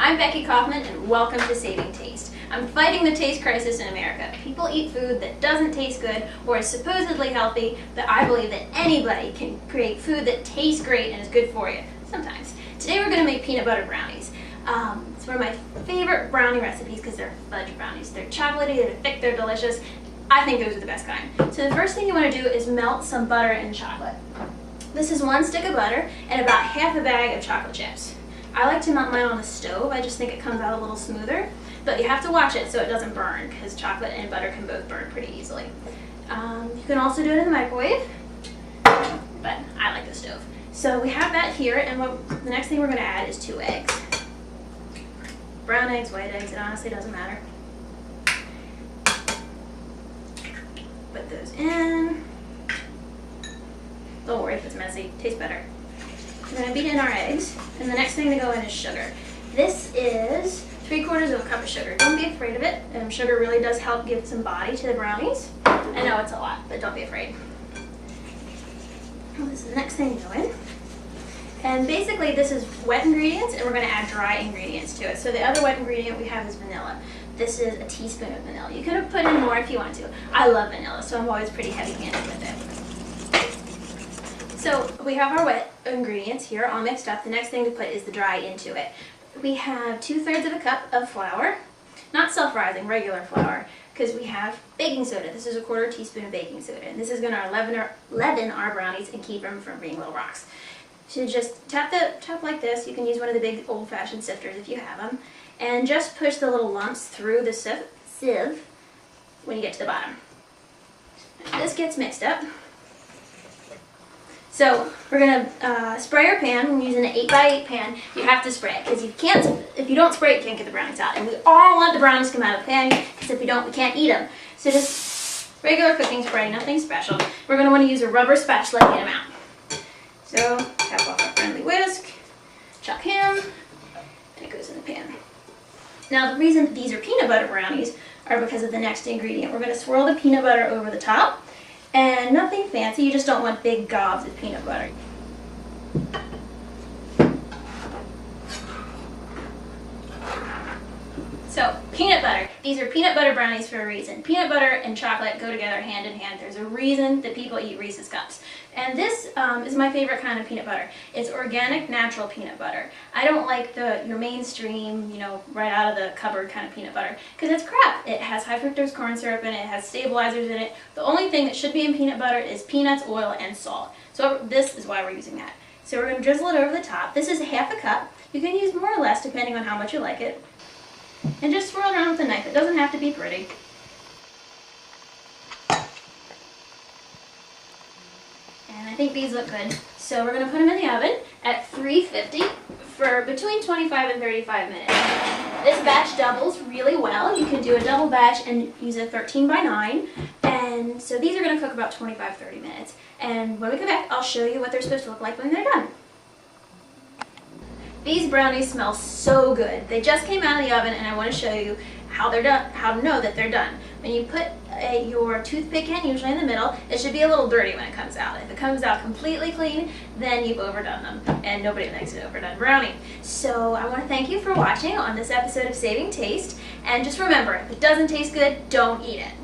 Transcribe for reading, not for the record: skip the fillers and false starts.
I'm Becky Kaufman and welcome to Saving Taste. I'm fighting the taste crisis in America. People eat food that doesn't taste good or is supposedly healthy, but I believe that anybody can create food that tastes great and is good for you, sometimes. Today we're going to make peanut butter brownies. It's one of my favorite brownie recipes because they're fudge brownies. They're chocolatey, they're thick, they're delicious. I think those are the best kind. So the first thing you want to do is melt some butter and chocolate. This is 1 stick of butter and about half a bag of chocolate chips. I like to melt mine on the stove. I just think it comes out a little smoother, but you have to watch it so it doesn't burn because chocolate and butter can both burn pretty easily. You can also do it in the microwave, but I like the stove. So we have that here, and the next thing we're going to add is 2 eggs. Brown eggs, white eggs, it honestly doesn't matter. Put those in. Don't worry if it's messy, tastes better. We're going to beat in our eggs, and the next thing to go in is sugar. This is 3/4 of a cup of sugar. Don't be afraid of it. Sugar really does help give some body to the brownies. I know it's a lot, but don't be afraid. This is the next thing to go in. And basically this is wet ingredients, and we're going to add dry ingredients to it. So the other wet ingredient we have is vanilla. This is a teaspoon of vanilla. You could have put in more if you want to. I love vanilla, so I'm always pretty heavy-handed with it. So we have our wet ingredients here all mixed up. The next thing to put is the dry into it. We have 2/3 of a cup of flour, not self-rising, regular flour, because we have baking soda. This is a 1/4 teaspoon of baking soda, and this is going to leaven our brownies and keep them from being little rocks. So just tap like this. You can use one of the big old-fashioned sifters if you have them, and just push the little lumps through the sieve when you get to the bottom. This gets mixed up. So we're going to spray our pan. We're using an 8x8 pan. You have to spray it because if you don't spray it, you can't get the brownies out. And we all want the brownies to come out of the pan because if we don't, we can't eat them. So just regular cooking spray, nothing special. We're going to want to use a rubber spatula to get them out. So tap off our friendly whisk, chuck him, and it goes in the pan. Now the reason these are peanut butter brownies are because of the next ingredient. We're going to swirl the peanut butter over the top. And nothing fancy, you just don't want big gobs of peanut butter. So, peanut butter. These are peanut butter brownies for a reason. Peanut butter and chocolate go together hand in hand. There's a reason that people eat Reese's Cups. And this is my favorite kind of peanut butter. It's organic, natural peanut butter. I don't like your mainstream, right out of the cupboard kind of peanut butter, because it's crap. It has high fructose corn syrup in it, it has stabilizers in it. The only thing that should be in peanut butter is peanuts, oil, and salt. So this is why we're using that. So we're going to drizzle it over the top. This is 1/2 cup. You can use more or less depending on how much you like it. And just swirl around with a knife. It doesn't have to be pretty. And I think these look good. So we're going to put them in the oven at 350 for between 25 and 35 minutes. This batch doubles really well. You can do a double batch and use a 13x9. And so these are going to cook about 25-30 minutes. And when we come back, I'll show you what they're supposed to look like when they're done. These brownies smell so good. They just came out of the oven, and I want to show you how they're done, how to know that they're done. When you put your toothpick in, usually in the middle, it should be a little dirty when it comes out. If it comes out completely clean, then you've overdone them, and nobody likes an overdone brownie. So I want to thank you for watching on this episode of Saving Taste, and just remember, if it doesn't taste good, don't eat it.